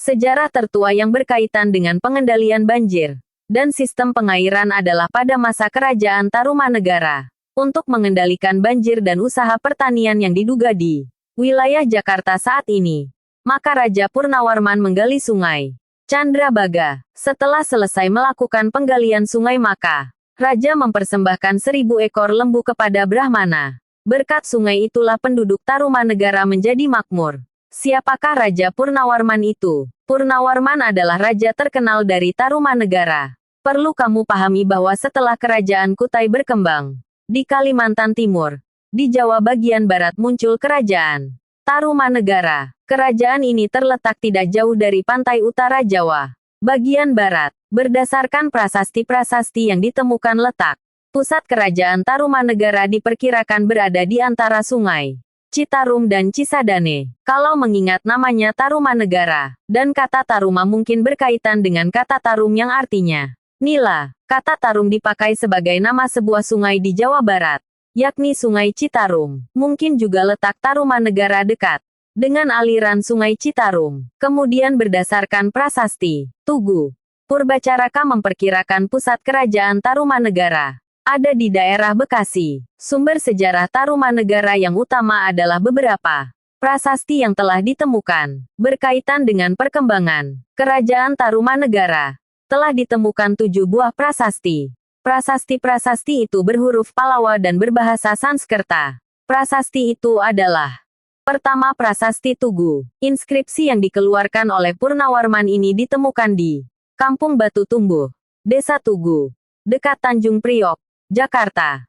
Sejarah tertua yang berkaitan dengan pengendalian banjir dan sistem pengairan adalah pada masa Kerajaan Tarumanegara. Untuk mengendalikan banjir dan usaha pertanian yang diduga di wilayah Jakarta saat ini, maka Raja Purnawarman menggali sungai Candrabaga. Setelah selesai melakukan penggalian sungai, maka Raja mempersembahkan 1000 ekor lembu kepada Brahmana. Berkat sungai itulah penduduk Tarumanegara menjadi makmur. Siapakah Raja Purnawarman itu? Purnawarman adalah raja terkenal dari Tarumanegara. Perlu kamu pahami bahwa setelah kerajaan Kutai berkembang di Kalimantan Timur, di Jawa bagian barat muncul kerajaan Tarumanegara. Kerajaan ini terletak tidak jauh dari pantai utara Jawa bagian barat. Berdasarkan prasasti-prasasti yang ditemukan, letak pusat kerajaan Tarumanegara diperkirakan berada di antara sungai Citarum dan Cisadane. Kalau mengingat namanya Tarumanegara, dan kata Taruma mungkin berkaitan dengan kata Tarum yang artinya nila. Kata Tarum dipakai sebagai nama sebuah sungai di Jawa Barat, yakni Sungai Citarum. Mungkin juga letak Tarumanegara dekat dengan aliran Sungai Citarum. Kemudian berdasarkan prasasti Tugu Purbacaraka memperkirakan pusat kerajaan Tarumanegara ada di daerah Bekasi. Sumber sejarah Tarumanegara yang utama adalah beberapa prasasti yang telah ditemukan berkaitan dengan perkembangan kerajaan Tarumanegara. Telah ditemukan 7 buah prasasti. Prasasti-prasasti itu berhuruf Palawa dan berbahasa Sanskerta. Prasasti itu adalah: pertama, Prasasti Tugu. Inskripsi yang dikeluarkan oleh Purnawarman ini ditemukan di Kampung Batu Tumbuh, Desa Tugu, dekat Tanjung Priok, Jakarta.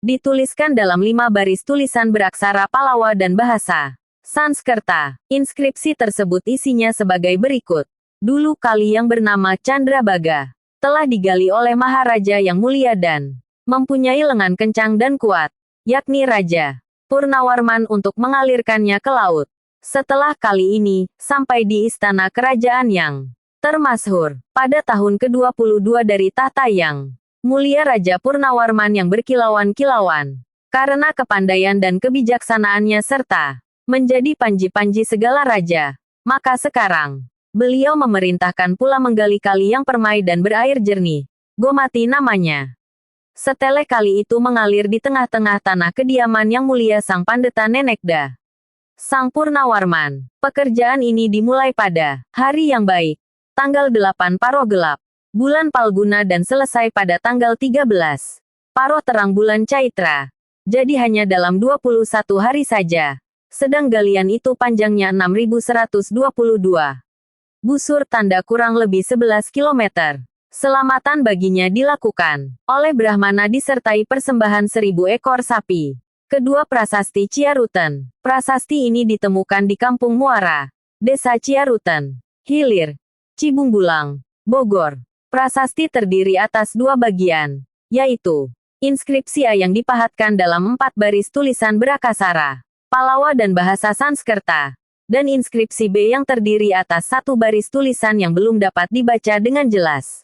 Dituliskan dalam 5 baris tulisan beraksara Palawa dan bahasa Sanskerta. Inskripsi tersebut isinya sebagai berikut. Dulu kali yang bernama Candrabaga telah digali oleh Maharaja yang mulia dan mempunyai lengan kencang dan kuat, yakni Raja Purnawarman, untuk mengalirkannya ke laut. Setelah kali ini sampai di istana kerajaan yang termasyhur, pada tahun ke-22 dari tahta yang mulia Raja Purnawarman yang berkilauan-kilauan karena kepandaian dan kebijaksanaannya serta menjadi panji-panji segala raja, maka sekarang beliau memerintahkan pula menggali kali yang permai dan berair jernih. Gomati namanya. Seteleh kali itu mengalir di tengah-tengah tanah kediaman yang mulia Sang Pandeta Nenekda Sang Purnawarman. Pekerjaan ini dimulai pada hari yang baik, tanggal 8 Paro Gelap, bulan Palguna, dan selesai pada tanggal 13 Paro Terang bulan Caitra. Jadi hanya dalam 21 hari saja. Sedang galian itu panjangnya 6122 busur, tanda kurang lebih 11 km. Selamatan baginya dilakukan oleh Brahmana disertai persembahan 1000 ekor sapi. Kedua prasasti Ciaruten. Prasasti ini ditemukan di Kampung Muara, Desa Ciaruten Hilir, Cibungbulang, Bogor. Prasasti terdiri atas 2 bagian, yaitu inskripsi A yang dipahatkan dalam 4 baris tulisan beraksara Palawa dan bahasa Sanskerta, dan inskripsi B yang terdiri atas 1 baris tulisan yang belum dapat dibaca dengan jelas.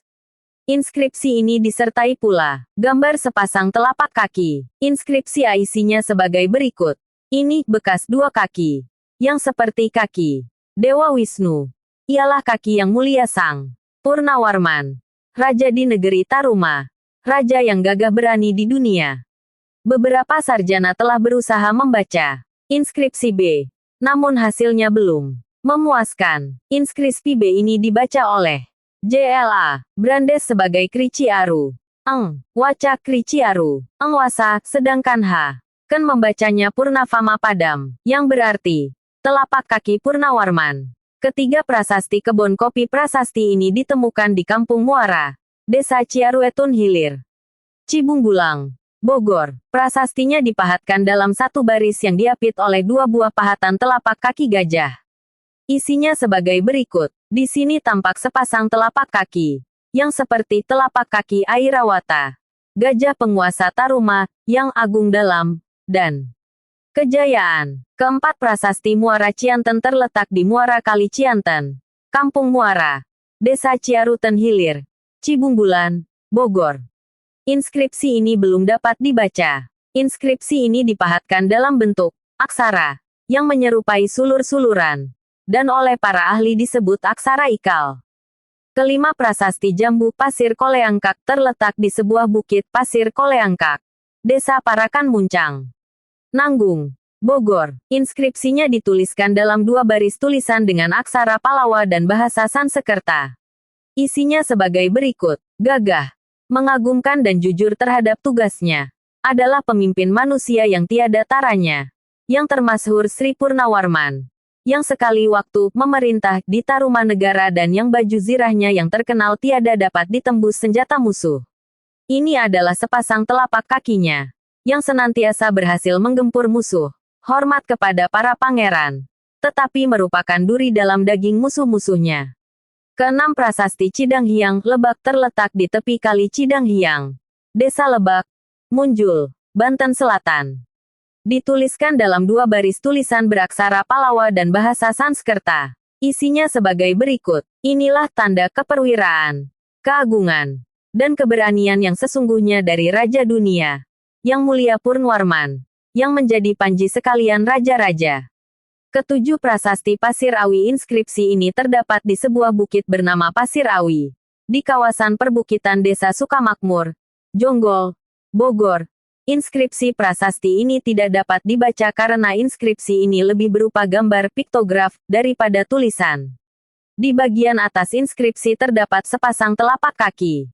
Inskripsi ini disertai pula gambar sepasang telapak kaki. Inskripsi A isinya sebagai berikut. Ini bekas 2 kaki, yang seperti kaki Dewa Wisnu. Ialah kaki yang mulia Sang Purnawarman, raja di negeri Taruma, raja yang gagah berani di dunia. Beberapa sarjana telah berusaha membaca inskripsi B, namun hasilnya belum memuaskan. Inskripsi B ini dibaca oleh JLA Brandes sebagai Krici Aru, Waca Krici Aru, Wasa, sedangkan H. Ken membacanya Purnafama Padam, yang berarti telapak kaki Purnawarman. Ketiga prasasti kebun kopi prasasti ini ditemukan di Kampung Muara, Desa Ciaruetun Hilir, Cibungbulang, Bogor. Prasastinya dipahatkan dalam 1 baris yang diapit oleh 2 buah pahatan telapak kaki gajah. Isinya sebagai berikut. Di sini tampak sepasang telapak kaki, yang seperti telapak kaki Airawata, gajah penguasa Taruma, yang agung dalam, dan kejayaan. Keempat prasasti Muara Cianten terletak di Muara Kali Cianten, Kampung Muara, Desa Ciaruten Hilir, Cibungbulan, Bogor. Inskripsi ini belum dapat dibaca. Inskripsi ini dipahatkan dalam bentuk aksara yang menyerupai sulur-suluran. dan oleh para ahli disebut aksara Ikal. Kelima, prasasti Jambu Pasir Koleangkak terletak di sebuah bukit pasir Koleangkak, Desa Parakan Muncang, Nanggung, Bogor. Inskripsinya dituliskan dalam 2 baris tulisan dengan aksara Palawa dan bahasa Sansekerta. Isinya sebagai berikut: gagah, mengagumkan dan jujur terhadap tugasnya, adalah pemimpin manusia yang tiada taranya, yang termasyhur Sri Purnawarman, yang sekali waktu memerintah di Tarumanegara dan yang baju zirahnya yang terkenal tiada dapat ditembus senjata musuh. Ini adalah sepasang telapak kakinya, yang senantiasa berhasil menggempur musuh. Hormat kepada para pangeran, tetapi merupakan duri dalam daging musuh-musuhnya. Keenam, prasasti Cidang Hiang Lebak terletak di tepi kali Cidang Hiang, Desa Lebak, Munjul, Banten Selatan. Dituliskan dalam 2 baris tulisan beraksara Palawa dan bahasa Sanskerta. Isinya sebagai berikut: inilah tanda keperwiraan, keagungan, dan keberanian yang sesungguhnya dari Raja Dunia, Yang Mulia Purnwarman, yang menjadi panji sekalian raja-raja. Ketujuh, prasasti Pasir Awi. Inskripsi ini terdapat di sebuah bukit bernama Pasir Awi, di kawasan perbukitan Desa Sukamakmur, Jonggol, Bogor. Inskripsi prasasti ini tidak dapat dibaca karena inskripsi ini lebih berupa gambar piktograf daripada tulisan. Di bagian atas inskripsi terdapat sepasang telapak kaki.